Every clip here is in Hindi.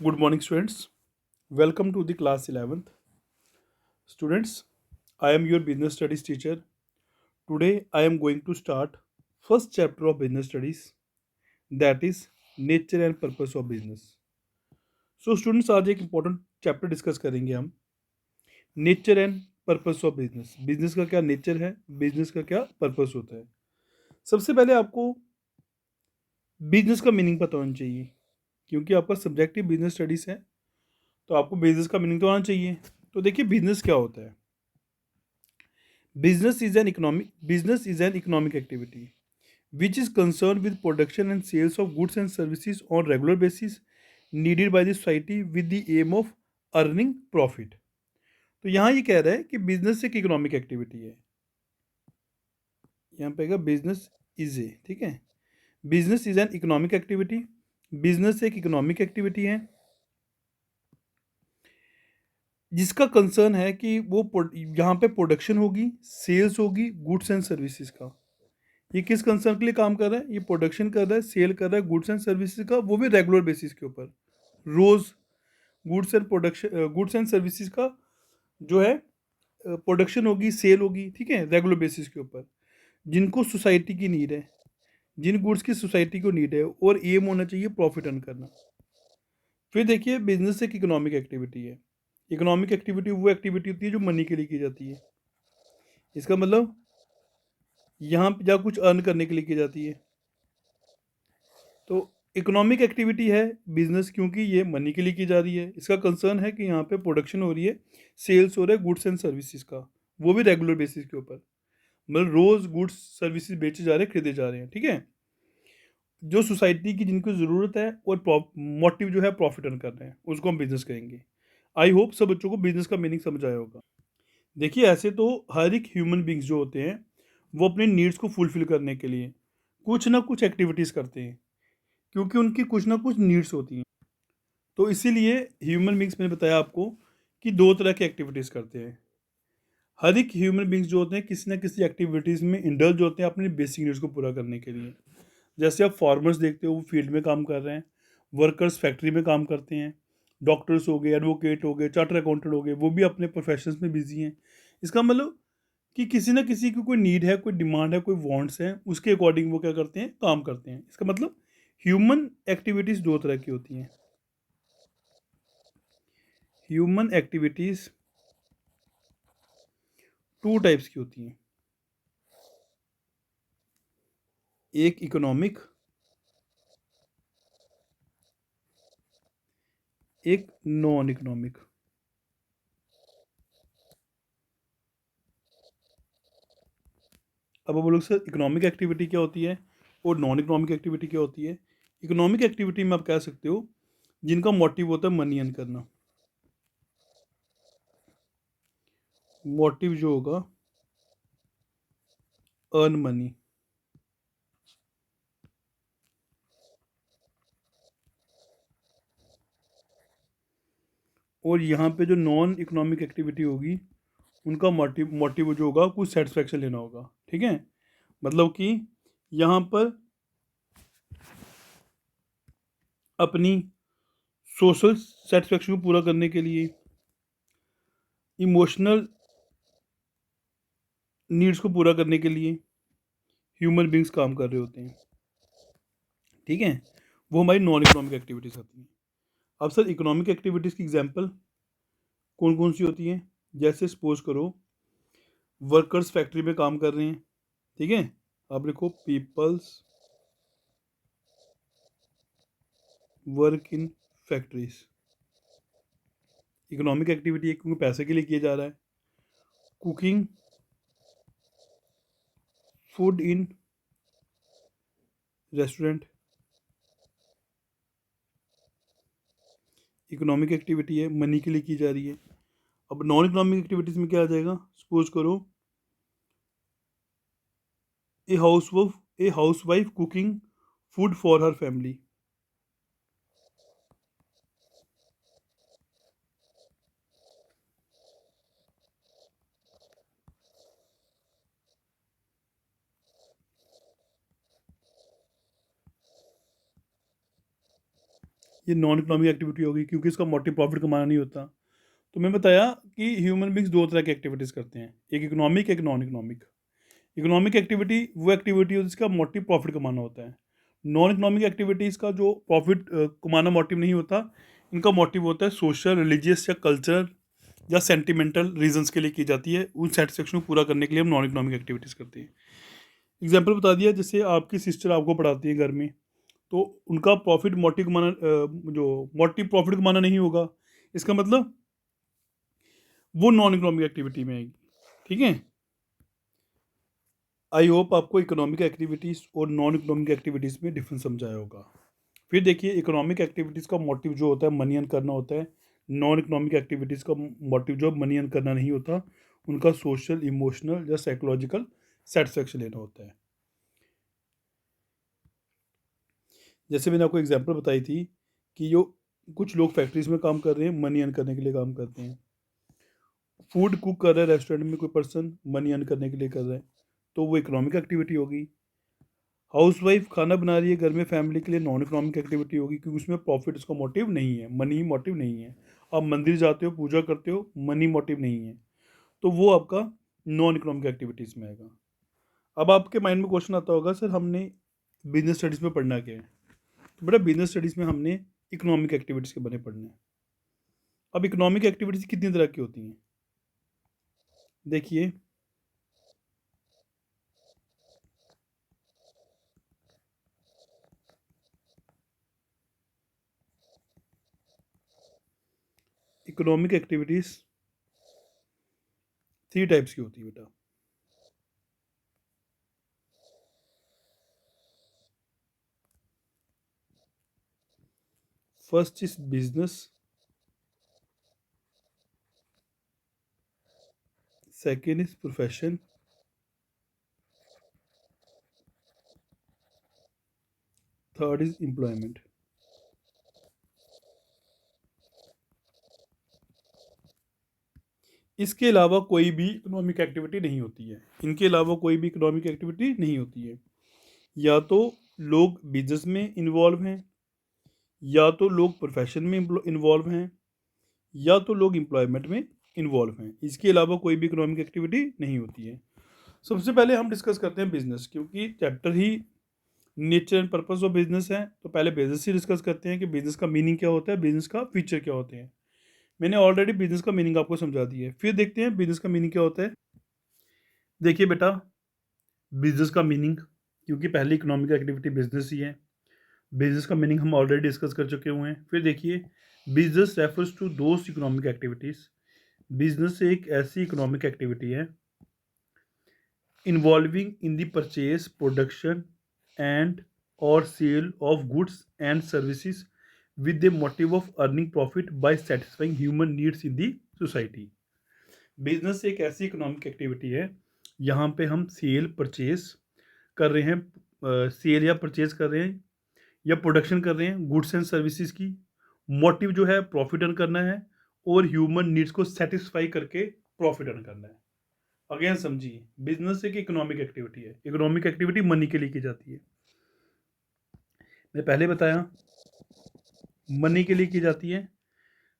Good morning, students. Welcome to the class 11th. Students, I am your business studies teacher. Today, I am going to start first chapter of business studies, that is nature and purpose of business. So, students, आज एक important चैप्टर डिस्कस करेंगे हम nature and purpose of business. Business का क्या नेचर है, बिजनेस का क्या पर्पस होता है। सबसे पहले आपको बिजनेस का मीनिंग पता होना चाहिए, क्योंकि आपका सब्जेक्टिव बिजनेस स्टडीज है, तो आपको बिजनेस का मीनिंग तो आना चाहिए। तो देखिए बिजनेस क्या होता है। Business is an economic activity which is concerned with production and sales of goods and services on regular basis needed by the society with the aim of earning profit. तो यहाँ ये कह रहा है कि बिजनेस एक इकोनॉमिक एक्टिविटी है। यहाँ पे बिजनेस इज ए, ठीक है। Business is an economic activity. Business एक इकोनॉमिक एक्टिविटी है जिसका कंसर्न है कि यहाँ पे प्रोडक्शन होगी, सेल्स होगी गुड्स एंड सर्विसेज का। ये किस कंसर्न के लिए काम कर रहा है? ये प्रोडक्शन कर रहा है, सेल कर रहा है गुड्स एंड सर्विसेज का, वो भी रेगुलर बेसिस के ऊपर। रोज गुड्स एंड सर्विसेज का जो है प्रोडक्शन होगी, सेल होगी, ठीक है, रेगुलर बेसिस के ऊपर, जिनको सोसाइटी की नीड है, जिन गुड्स की सोसाइटी को नीड है, और एम होना चाहिए प्रॉफिट अर्न करना। फिर देखिए बिजनेस एक इकोनॉमिक एक्टिविटी है। इकोनॉमिक एक्टिविटी वो एक्टिविटी होती है जो मनी के लिए की जाती है। इसका मतलब यहाँ पे जहाँ कुछ अर्न करने के लिए की जाती है। तो इकोनॉमिक एक्टिविटी है बिजनेस, क्योंकि ये मनी के लिए की जा रही है। इसका कंसर्न है कि यहाँ पे प्रोडक्शन हो रही है, सेल्स हो रहा है गुड्स एंड सर्विसेज का, वो भी रेगुलर बेसिस के ऊपर। मतलब रोज गुड्स सर्विसेज बेचे जा रहे हैं, खरीदे जा रहे हैं, ठीक है, जो सोसाइटी की जिनको ज़रूरत है, और मोटिव जो है प्रॉफिट अर्न कर रहे हैं, उसको हम बिजनेस कहेंगे। आई होप सब बच्चों को बिजनेस का मीनिंग समझ आया होगा। देखिए ऐसे तो हर एक ह्यूमन बींग्स जो होते हैं वो अपने नीड्स को फुलफिल करने के लिए कुछ ना कुछ एक्टिविटीज़ करते हैं, क्योंकि उनकी कुछ ना कुछ नीड्स होती हैं। तो इसीलिए ह्यूमन बींग्स, मैंने बताया आपको कि दो तरह की एक्टिविटीज़ करते हैं। हर एक ह्यूमन बींग्स जो होते हैं किसी ना किसी एक्टिविटीज़ में इंडल्ज होते हैं अपने बेसिक नीड्स को पूरा करने के लिए। जैसे आप फार्मर्स देखते हो, वो फील्ड में काम कर रहे हैं, वर्कर्स फैक्ट्री में काम करते हैं, डॉक्टर्स हो गए, एडवोकेट हो गए, चार्टर अकाउंटेंट हो गए, वो भी अपने प्रोफेशंस में बिजी हैं। इसका मतलब कि किसी ना किसी की कोई नीड है, कोई डिमांड है, कोई वांट्स हैं, उसके अकॉर्डिंग वो क्या करते हैं, काम करते हैं। इसका मतलब ह्यूमन एक्टिविटीज़ दो तरह की होती हैं। ह्यूमन एक्टिविटीज़ टू टाइप्स की होती हैं, एक इकोनॉमिक, एक नॉन इकोनॉमिक। अब आप बोलोगे सर इकोनॉमिक एक्टिविटी क्या होती है और नॉन इकोनॉमिक एक्टिविटी क्या होती है? इकोनॉमिक एक्टिविटी में आप कह सकते हो जिनका मोटिव होता है मनी अर्न करना। मोटिव जो होगा अर्न मनी। और यहाँ पे जो नॉन इकोनॉमिक एक्टिविटी होगी उनका मोटिव मोटिव जो होगा कुछ सेटिस्फैक्शन लेना होगा, ठीक है। मतलब कि यहाँ पर अपनी सोशल सेटिस्फैक्शन को पूरा करने के लिए, इमोशनल नीड्स को पूरा करने के लिए ह्यूमन बींग्स काम कर रहे होते हैं, ठीक है। वो हमारी नॉन इकोनॉमिक एक्टिविटीज़ आती हैं। अब सर इकोनॉमिक एक्टिविटीज़ की एग्जांपल कौन कौन सी होती हैं? जैसे सपोज करो वर्कर्स फैक्ट्री में काम कर रहे हैं, ठीक है। आप लिखो people's work in factories. Economic activity है क्योंकि पैसे के लिए किया जा रहा है। Cooking food in restaurant, economic activity है, मनी के लिए की जा रही है। अब नॉन इकोनॉमिक एक्टिविटीज़ में क्या आ जाएगा? सपोज करो a house wife cooking food for her family. ये नॉन इकोनॉमिक एक्टिविटी होगी क्योंकि इसका मोटिव प्रॉफिट कमाना नहीं होता। तो मैं बताया कि ह्यूमन बींग्स दो तरह की एक्टिविटीज़ करते हैं, एक इकोनॉमिक, एक नॉन इकोनॉमिक। इकोनॉमिक एक्टिविटी वो एक्टिविटी है जिसका मोटिव प्रॉफिट कमाना होता है। नॉन इकोनॉमिक एक्टिविटीज़ का जो प्रॉफिट कमाना मोटिव नहीं होता, इनका मोटिव होता है सोशल, रिलीजियस या कल्चरल या सेंटिमेंटल रीजंस के लिए की जाती है। उन सेटिस्फेक्शन को पूरा करने के लिए हम नॉन इकोनॉमिक एक्टिविटीज़ करते हैं। एग्जाम्पल बता दिया, जैसे आपकी सिस्टर आपको पढ़ाती है घर में, तो उनका प्रॉफिट मोटिव कमाना जो मोटिव प्रॉफिट कमाना नहीं होगा, इसका मतलब वो नॉन इकोनॉमिक एक्टिविटी में आएगी। ठीक है, आई होप आपको इकोनॉमिक एक्टिविटीज़ और नॉन इकोनॉमिक एक्टिविटीज़ में डिफरेंस समझाया होगा। फिर देखिए, इकोनॉमिक एक्टिविटीज़ का मोटिव जो होता है मनी अर्न करना होता है। नॉन इकोनॉमिक एक्टिविटीज़ का मोटिव जो मनी अर्न करना नहीं होता, उनका सोशल, इमोशनल या साइकोलॉजिकल सेटिस्फेक्शन लेना होता है। जैसे मैंने आपको एग्जांपल बताई थी कि जो कुछ लोग फैक्ट्रीज में काम कर रहे हैं, मनी अर्न करने के लिए काम करते हैं। फूड कुक कर रहा है रेस्टोरेंट में कोई पर्सन, मनी अर्न करने के लिए कर रहा है, तो वो इकोनॉमिक एक्टिविटी होगी। हाउसवाइफ खाना बना रही है घर में फैमिली के लिए, नॉन इकोनॉमिक एक्टिविटी होगी क्योंकि उसमें प्रॉफिट उसका मोटिव नहीं है, मनी ही मोटिव नहीं है। आप मंदिर जाते हो, पूजा करते हो, मनी मोटिव नहीं है, तो वो आपका नॉन इकोनॉमिक एक्टिविटीज़ में आएगा। अब आपके माइंड में क्वेश्चन आता होगा, सर हमने बिजनेस स्टडीज़ में पढ़ना क्या है? तो बेटा, बिजनेस स्टडीज़ में हमने इकोनॉमिक एक्टिविटीज़ के बने पढ़ने हैं। अब इकोनॉमिक एक्टिविटीज़ कितनी तरह की होती हैं? देखिए, इकोनॉमिक एक्टिविटीज़ 3 टाइप्स की होती है बेटा। First is business, second is profession, third is employment. इसके अलावा कोई भी इकोनॉमिक एक्टिविटी नहीं होती है। इनके अलावा कोई भी इकोनॉमिक एक्टिविटी नहीं होती है। या तो लोग बिजनेस में इन्वॉल्व हैं, या तो लोग प्रोफेशन में इन्वॉल्व हैं, या तो लोग एम्प्लॉयमेंट में इन्वॉल्व हैं। इसके अलावा कोई भी इकोनॉमिक एक्टिविटी नहीं होती है। सबसे पहले हम डिस्कस करते हैं बिजनेस, क्योंकि chapter he nature and purpose of business है, तो पहले बिजनेस ही डिस्कस करते हैं कि बिजनेस का मीनिंग क्या होता है, बिजनेस का फीचर क्या होते हैं। मैंने ऑलरेडी बिजनेस का मीनिंग आपको समझा दिया है, फिर देखते हैं बिजनेस का मीनिंग क्या होता है। देखिए बेटा, बिजनेस का मीनिंग, क्योंकि पहली इकोनॉमिक एक्टिविटी बिजनेस ही है, बिजनेस का मीनिंग हम ऑलरेडी डिस्कस कर चुके हुए हैं। फिर देखिए, business refers to those economic activities. Business एक ऐसी इकोनॉमिक एक्टिविटी है involving in the purchase, production and और sale of goods and services with the motive of earning profit by satisfying human needs in the society। Business एक ऐसी इकोनॉमिक एक्टिविटी है, यहाँ पे हम सेल परचेज कर रहे हैं, सेल या परचेज कर रहे हैं या प्रोडक्शन कर रहे हैं गुड्स एंड सर्विसेज की। मोटिव जो है प्रॉफिट अर्न करना है और ह्यूमन नीड्स को सेटिस्फाई करके प्रॉफिट अर्न करना है। अगेन समझिए, बिजनेस एक इकोनॉमिक एक्टिविटी है। इकोनॉमिक एक्टिविटी मनी के लिए की जाती है, मैं पहले बताया, मनी के लिए की जाती है।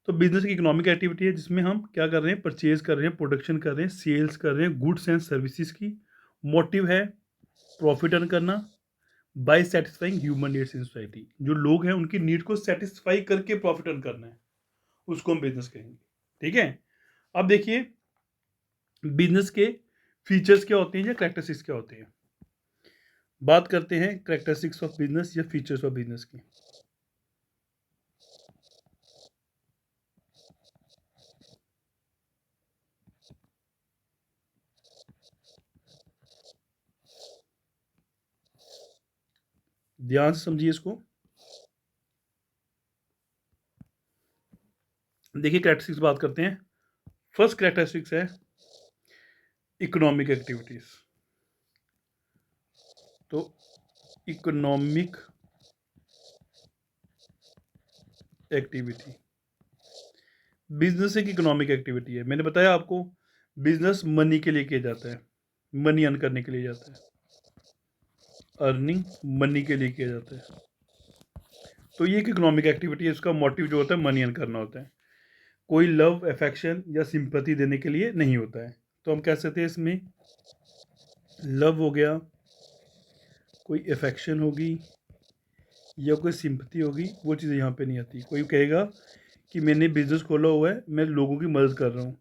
तो बिजनेस की इकोनॉमिक एक्टिविटी है जिसमें हम क्या कर रहे हैं, परचेज कर रहे हैं, प्रोडक्शन कर रहे हैं, सेल्स कर रहे हैं गुड्स एंड सर्विसेज की। मोटिव है प्रॉफिट अर्न करना by satisfying human needs in society. जो लोग हैं उनकी नीड को सेटिस्फाई करके प्रॉफिट अर्न करना है, उसको हम बिजनेस कहेंगे। ठीक है, अब देखिए बिजनेस के फीचर्स क्या होते हैं या कैरेक्टरिस्टिक्स क्या होते हैं। बात करते हैं कैरेक्टरिस्टिक्स ऑफ बिजनेस या फीचर्स ऑफ बिजनेस की। ध्यान से समझिए इसको। देखिए, कैरेक्टरिस्टिक्स बात करते हैं। फर्स्ट कैरेक्टरिस्टिक्स है इकोनॉमिक एक्टिविटीज। तो इकोनॉमिक एक्टिविटी, बिजनेस एक इकोनॉमिक एक्टिविटी है। मैंने बताया आपको, बिजनेस मनी के लिए किया जाता है, मनी अर्न करने के लिए जाता है, अर्निंग मनी के लिए किया जाता है। तो ये एक इकोनॉमिक एक्टिविटी है, इसका मोटिव जो होता है मनी अर्न करना होता है, कोई लव अफेक्शन या सिंपैथी देने के लिए नहीं होता है। तो हम कह सकते हैं इसमें लव हो गया, कोई अफेक्शन होगी या कोई सिंपैथी होगी, वो चीज़ें यहाँ पे नहीं आती। कोई कहेगा कि मैंने बिज़नेस खोला हुआ है, मैं लोगों की मदद कर रहा हूँ,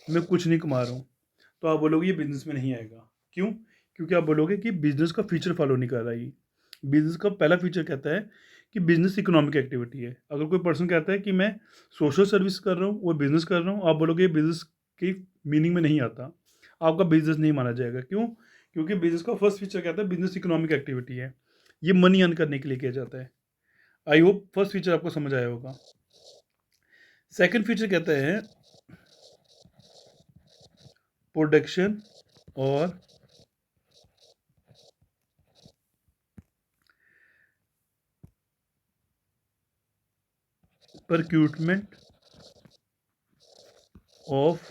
मैं कुछ नहीं कमा रहा हूँ, तो आप बोलोगे ये बिज़नेस में नहीं आएगा। क्यों? क्योंकि आप बोलोगे कि बिज़नेस का फीचर फॉलो नहीं कर रहा ये। बिज़नेस का पहला फीचर कहता है कि बिज़नेस इकोनॉमिक एक्टिविटी है। अगर कोई पर्सन कहता है कि मैं सोशल सर्विस कर रहा हूँ और बिज़नेस कर रहा हूँ, आप बोलोगे ये बिज़नेस की मीनिंग में नहीं आता, आपका बिज़नेस नहीं माना जाएगा। क्यों? क्योंकि बिज़नेस का फर्स्ट फीचर कहता है बिज़नेस इकोनॉमिक एक्टिविटी है, ये मनी अर्न करने के लिए किया जाता है। आई होप फर्स्ट फीचर आपको समझ आया होगा। सेकंड फीचर कहता है प्रोडक्शन और procurement of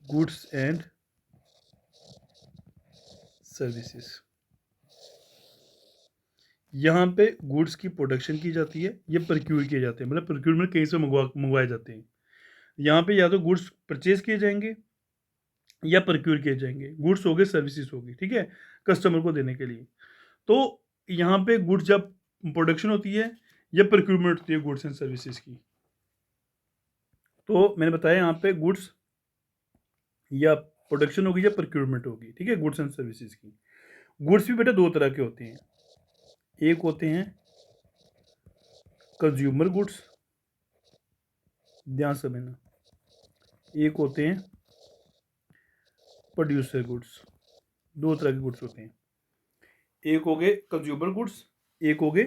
goods and services. यहाँ पे गुड्स की प्रोडक्शन की जाती है, ये प्रोक्यूर किए जाते हैं, मतलब प्रोक्यूरमेंट कहीं से मंगवाए जाते हैं। यहाँ पे या तो गुड्स परचेज किए जाएंगे या प्रोक्यूर किए जाएंगे, गुड्स हो गए सर्विसेज होगी, ठीक है, कस्टमर को देने के लिए। तो यहाँ पे गुड्स जब प्रोडक्शन होती है या प्रोक्यूरमेंट होती है गुड्स एंड सर्विसेज की। तो मैंने बताया यहाँ पे गुड्स या प्रोडक्शन होगी या प्रोक्यूरमेंट होगी, ठीक है, गुड्स एंड सर्विसेज की। गुड्स भी बेटा दो तरह के होते हैं, एक होते हैं कंज्यूमर गुड्स, ध्यान समझना, एक होते हैं प्रोड्यूसर गुड्स। दो तरह के गुड्स होते हैं, एक हो गए कंज्यूमर गुड्स, एक हो गए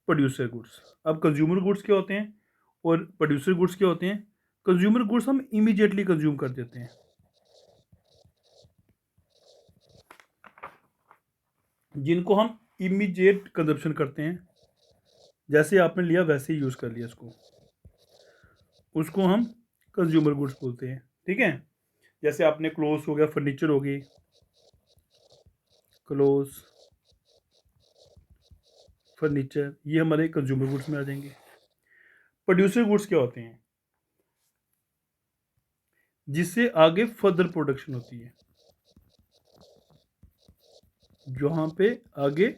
प्रोड्यूसर गुड्स। अब कंज्यूमर गुड्स क्या होते हैं और प्रोड्यूसर गुड्स क्या होते हैं? कंज्यूमर गुड्स हम इमीडिएटली कंज्यूम कर देते हैं, जिनको हम इमीडिएट कंजप्शन करते हैं, जैसे आपने लिया वैसे ही यूज़ कर लिया इसको, उसको हम कंज्यूमर गुड्स बोलते हैं, ठीक है। जैसे आपने क्लोथ्स हो गया, फर्नीचर हो गई, क्लोथ्स, फर्नीचर, ये हमारे कंज्यूमर गुड्स में आ जाएंगे। प्रोड्यूसर गुड्स क्या होते हैं? जिससे आगे फर्दर प्रोडक्शन होती है, जहाँ पे आगे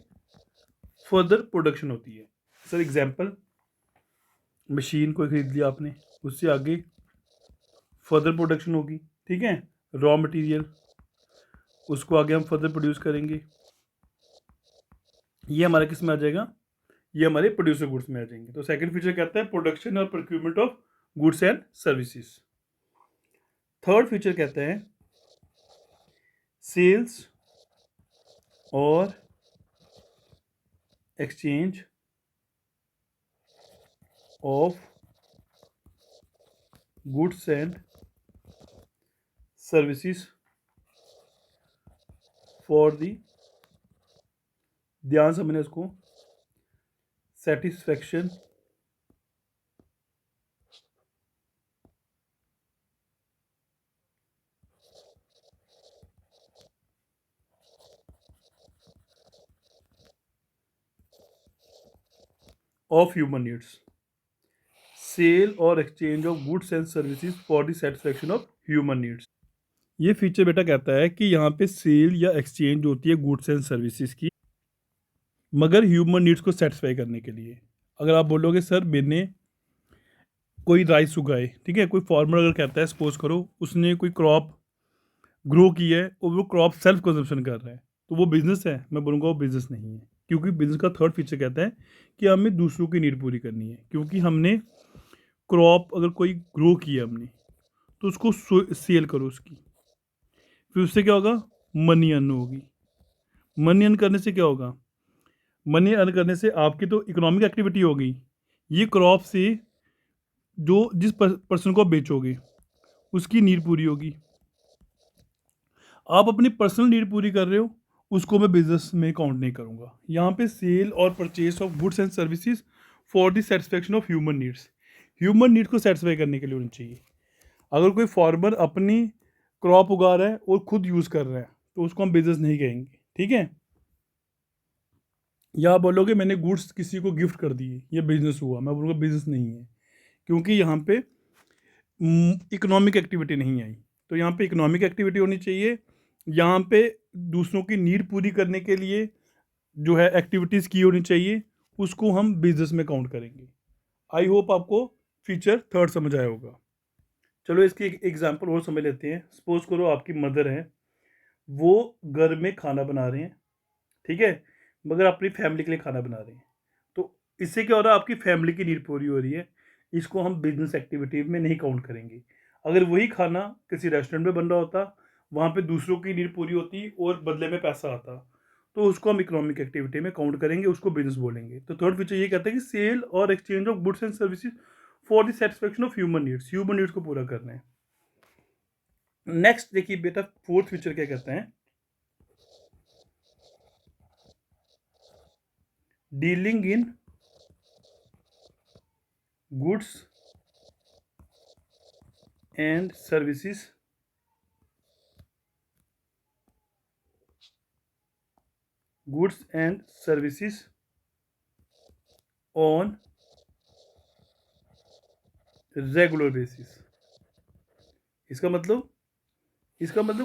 फर्दर प्रोडक्शन होती है। सर एग्जांपल, मशीन कोई खरीद लिया आपने, उससे आगे फर्दर प्रोडक्शन होगी, ठीक है, रॉ मटेरियल, उसको आगे हम फर्दर प्रोड्यूस करेंगे, ये हमारा किस में आ जाएगा? ये हमारे प्रोड्यूसर गुड्स में आ जाएंगे। तो सेकंड फीचर कहता है प्रोडक्शन और procurement of goods and services. Third feature कहता है सेल्स और exchange of goods and services for the, ध्यान समझना इसको, satisfaction of human needs. Sale और exchange of goods and services for the satisfaction of human needs. ये फीचर बेटा कहता है कि यहाँ पे सेल या एक्सचेंज होती है गुड्स एंड सर्विसेज की, मगर ह्यूमन नीड्स को सेटिस्फाई करने के लिए। अगर आप बोलोगे सर मैंने कोई राइस उगाए, ठीक है, कोई फार्मर अगर कहता है सपोज करो उसने कोई क्रॉप ग्रो की है और वो क्रॉप सेल्फ कंजप्शन कर रहा है, तो वो बिज़नेस है? मैं बोलूँगा वो बिज़नेस नहीं है, क्योंकि बिज़नेस का थर्ड फीचर कहता है कि हमें दूसरों की नीड पूरी करनी है। क्योंकि हमने क्रॉप अगर कोई ग्रो की है हमने, तो उसको सेल करो उसकी, फिर उससे क्या होगा? मनी अर्न होगी। मनी अर्न करने से क्या होगा? मनी अर्न करने से आपकी तो इकोनॉमिक एक्टिविटी होगी, ये क्रॉप से जो जिस पर्सन को आप बेचोगे उसकी नीड पूरी होगी। आप अपनी पर्सनल नीड पूरी कर रहे हो, उसको मैं बिजनेस में काउंट नहीं करूँगा। यहाँ पे सेल और purchase of goods and services for the satisfaction of human needs, human need को सेटिस्फाई करने के लिए होनी चाहिए। अगर कोई फार्मर अपनी क्रॉप उगा रहा है और खुद यूज़ कर रहा है, तो उसको हम बिजनेस नहीं कहेंगे, ठीक है। या आप बोलोगे मैंने गुड्स किसी को गिफ्ट कर दिए, ये बिजनेस हुआ, मैं बोलूँगा बिजनेस नहीं है, क्योंकि यहाँ पे इकोनॉमिक एक्टिविटी नहीं आई। तो यहाँ पे इकोनॉमिक एक्टिविटी होनी चाहिए, यहाँ पे दूसरों की नीड पूरी करने के लिए जो है एक्टिविटीज़ की होनी चाहिए, उसको हम बिजनेस में काउंट करेंगे। आई होप आपको फीचर थर्ड समझ आया होगा। चलो इसकी एक एग्जांपल और समझ लेते हैं। सपोज करो आपकी मदर है, वो घर में खाना बना रहे हैं, ठीक है, मगर अपनी फैमिली के लिए खाना बना रहे हैं। तो इससे क्या हो रहा है, आपकी फैमिली की नीड पूरी हो रही है, इसको हम बिजनेस एक्टिविटी में नहीं काउंट करेंगे। अगर वही खाना किसी रेस्टोरेंट में बन रहा होता, वहाँ पे दूसरों की नीड पूरी होती और बदले में पैसा आता, तो उसको हम इकोनॉमिक एक्टिविटी में काउंट करेंगे, उसको बिजनेस बोलेंगे। तो थर्ड फीचर ये कहता है कि सेल और exchange of goods and services for the satisfaction of human needs को पूरा करना है। नेक्स्ट देखिए बेटा, फोर्थ फीचर क्या कहते हैं, dealing in goods and services on regular basis. इसका मतलब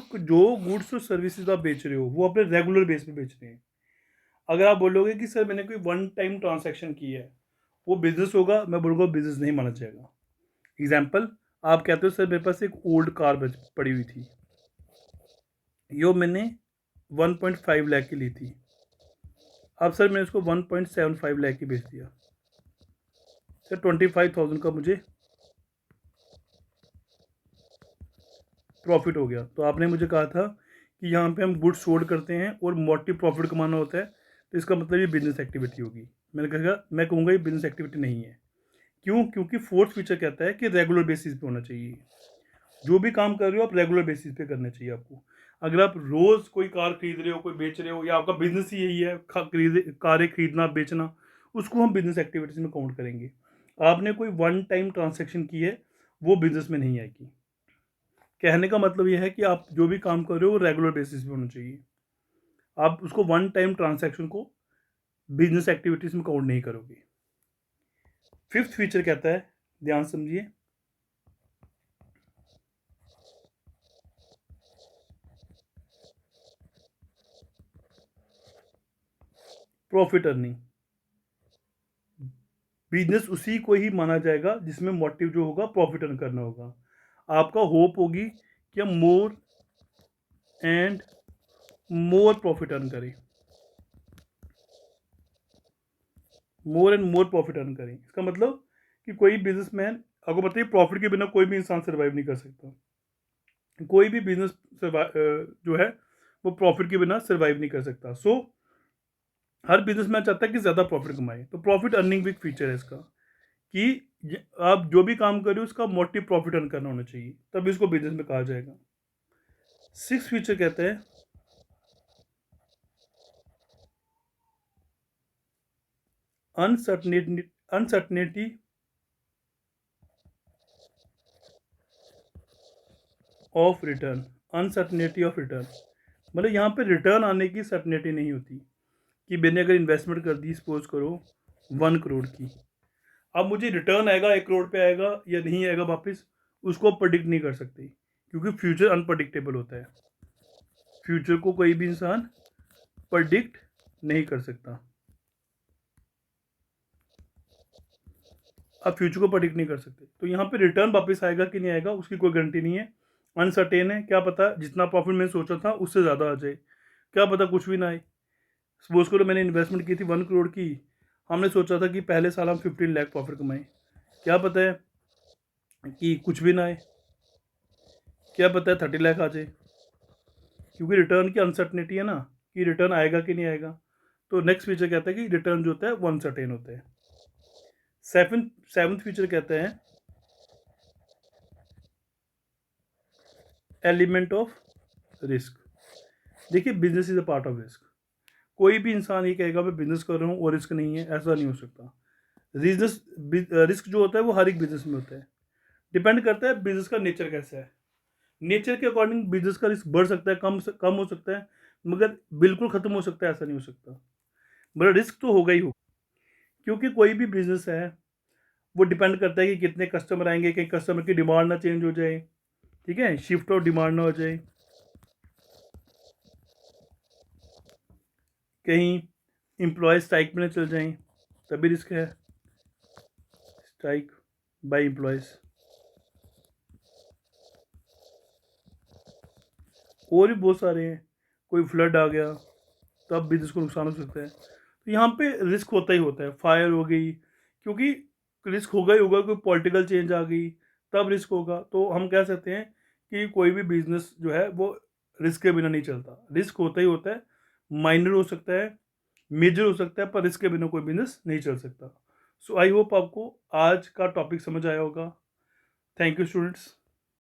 कि जो गुड्स और सर्विसेज आप बेच रहे हो वो अपने रेगुलर बेस पे बेच रहे हैं। अगर आप बोलोगे कि सर मैंने कोई वन टाइम ट्रांजैक्शन की है, वो बिजनेस होगा, मैं बोलूँगा बिजनेस नहीं माना जाएगा। एग्जाम्पल, आप कहते हो सर मेरे पास एक ओल्ड कार पड़ी हुई थी, यो मैंने 1.5 लाख की ली थी, अब सर मैंने उसको 1.75 लाख की बेच दिया, सर 25,000 का मुझे प्रॉफिट हो गया। तो आपने मुझे कहा था कि यहाँ पे हम गुड्स सोल्ड करते हैं और मोटिव प्रॉफिट कमाना होता है, तो इसका मतलब ये बिजनेस एक्टिविटी होगी। मैं कहूँगा ये बिजनेस एक्टिविटी नहीं है। क्यों? क्योंकि फोर्थ फीचर कहता है कि रेगुलर बेसिस पे होना चाहिए। जो भी काम कर रहे हो आप रेगुलर बेसिस पे करना चाहिए आपको। अगर आप रोज़ कोई कार खरीद रहे हो, कोई बेच रहे हो, या आपका बिजनेस ही यही है कारें खरीदना बेचना, उसको हम बिजनेस एक्टिविटीज़ में काउंट करेंगे। आपने कोई वन टाइम ट्रांजेक्शन की है, वो बिजनेस में नहीं आएगी। कहने का मतलब ये है कि आप जो भी काम कर रहे हो वो रेगुलर बेसिस पे होना चाहिए। आप उसको वन टाइम ट्रांजैक्शन को बिजनेस एक्टिविटीज़ में काउंट नहीं करोगे। फिफ्थ फीचर कहता है, ध्यान समझिए, प्रॉफिट अर्निंग। बिजनेस उसी को ही माना जाएगा जिसमें मोटिव जो होगा प्रॉफिट अर्न करना होगा। आपका होप होगी कि हम more and more profit earn करें, more and more profit earn करें। इसका मतलब कि कोई बिजनेसमैन, आपको बताइए प्रॉफिट के बिना कोई भी इंसान सर्वाइव नहीं कर सकता। कोई भी बिजनेस जो है वो प्रॉफिट के बिना सर्वाइव नहीं कर सकता। सो हर बिजनेसमैन चाहता है कि ज़्यादा प्रॉफिट कमाए, तो प्रॉफिट अर्निंग भी एक फीचर है इसका, कि आप जो भी काम कर रहे हो उसका मोटिव प्रॉफिट अर्न करना होना चाहिए, तब इसको बिजनेस में कहा जाएगा। सिक्स फीचर कहते हैं uncertainty of return. Uncertainty of return मतलब यहाँ पे रिटर्न आने की सर्टनिटी नहीं होती, कि मैंने अगर इन्वेस्टमेंट कर दी सपोज करो 1 करोड़ की, अब मुझे रिटर्न आएगा 1 करोड़ पे आएगा या नहीं आएगा वापस, उसको आप प्रेडिक्ट नहीं कर सकते, क्योंकि फ्यूचर अनप्रडिक्टेबल होता है। फ्यूचर को कोई भी इंसान प्रेडिक्ट नहीं कर सकता। आप फ्यूचर को प्रेडिक्ट नहीं कर सकते, तो यहाँ पे रिटर्न वापस आएगा कि नहीं आएगा उसकी कोई गारंटी नहीं है। अनसर्टेन है, क्या पता जितना प्रॉफिट मैंने सोचा था उससे ज़्यादा आ जाए, क्या पता कुछ भी ना आए। सपोज करो मैंने इन्वेस्टमेंट की थी 1 करोड़ की, हमने सोचा था कि पहले साल हम 15 लाख प्रॉफिट कमाएं, क्या पता है कि कुछ भी ना आए, क्या पता है 30 लाख आ जाए, क्योंकि रिटर्न की अनसर्टनिटी है ना, कि रिटर्न आएगा कि नहीं आएगा। तो नेक्स्ट फीचर कहता है कि रिटर्न जो होता है वो अनसर्टेन होता है। सेवन्थ फीचर कहते हैं एलिमेंट ऑफ रिस्क। देखिए business is a part of risk. कोई भी इंसान ये कहेगा मैं बिजनेस कर रहा हूँ और रिस्क नहीं है, ऐसा नहीं हो सकता। बिजनेस रिस्क जो होता है वो हर एक बिजनेस में होता है, डिपेंड करता है बिजनेस का नेचर कैसा है। नेचर के अकॉर्डिंग बिजनेस का रिस्क बढ़ सकता है, कम हो सकता है, मगर बिल्कुल ख़त्म हो सकता है ऐसा नहीं हो सकता। मतलब रिस्क तो होगा ही होगा, क्योंकि कोई भी बिजनेस है वो डिपेंड करता है कि कितने कस्टमर आएंगे, कहीं कस्टमर की डिमांड ना चेंज हो जाए, ठीक है, शिफ्ट और डिमांड ना हो जाए, कहीं एम्प्लॉय स्ट्राइक में ना चल जाएं, तभी रिस्क है, स्ट्राइक बाय एम्प्लॉयज़। और भी बहुत सारे हैं, कोई फ्लड आ गया तब बिजनेस को नुकसान हो सकता है, तो यहाँ पे रिस्क होता ही होता है, फायर हो गई, क्योंकि रिस्क होगा ही होगा, कोई पॉलिटिकल चेंज आ गई तब रिस्क होगा। तो हम कह सकते हैं कि कोई भी बिजनेस जो है वो रिस्क के बिना नहीं चलता, रिस्क होता ही होता है, माइनर हो सकता है, मेजर हो सकता है, पर रिस्क के बिना कोई बिजनेस नहीं चल सकता। सो आई होप आपको आज का टॉपिक समझ आया होगा। Thank you students.